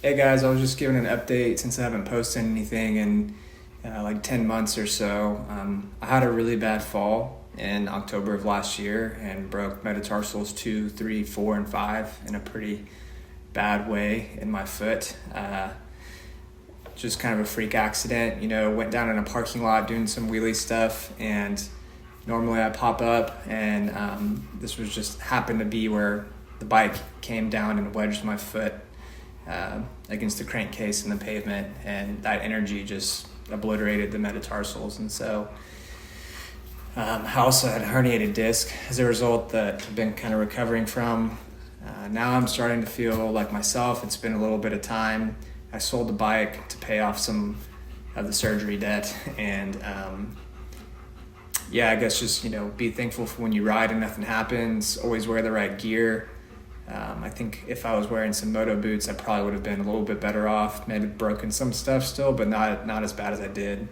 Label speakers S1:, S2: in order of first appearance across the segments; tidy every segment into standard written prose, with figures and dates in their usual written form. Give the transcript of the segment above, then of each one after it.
S1: Hey guys, I was just giving an update since I haven't posted anything in like 10 months or so. I had a really bad fall in October of last year and broke metatarsals 2, 3, 4, and 5 in a pretty bad way in my foot. Just kind of a freak accident, went down in a parking lot doing some wheelie stuff, and normally I pop up, and this was just happened to be where the bike came down and wedged my foot against the crankcase in the pavement, and that energy just obliterated the metatarsals. And so I also had a herniated disc as a result that I've been kind of recovering from. Now I'm starting to feel like myself. It's been a little bit of time. I sold the bike to pay off some of the surgery debt, and I guess just be thankful for when you ride and nothing happens. Always wear the right gear. I think if I was wearing some moto boots, I probably would have been a little bit better off. Maybe broken some stuff still, but not as bad as I did.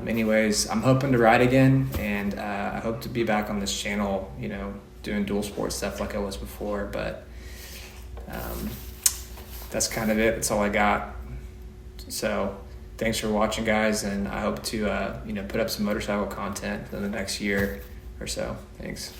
S1: Anyways, I'm hoping to ride again, and I hope to be back on this channel, doing dual sport stuff like I was before. But that's kind of it. That's all I got. So thanks for watching, guys, and I hope to put up some motorcycle content in the next year or so. Thanks.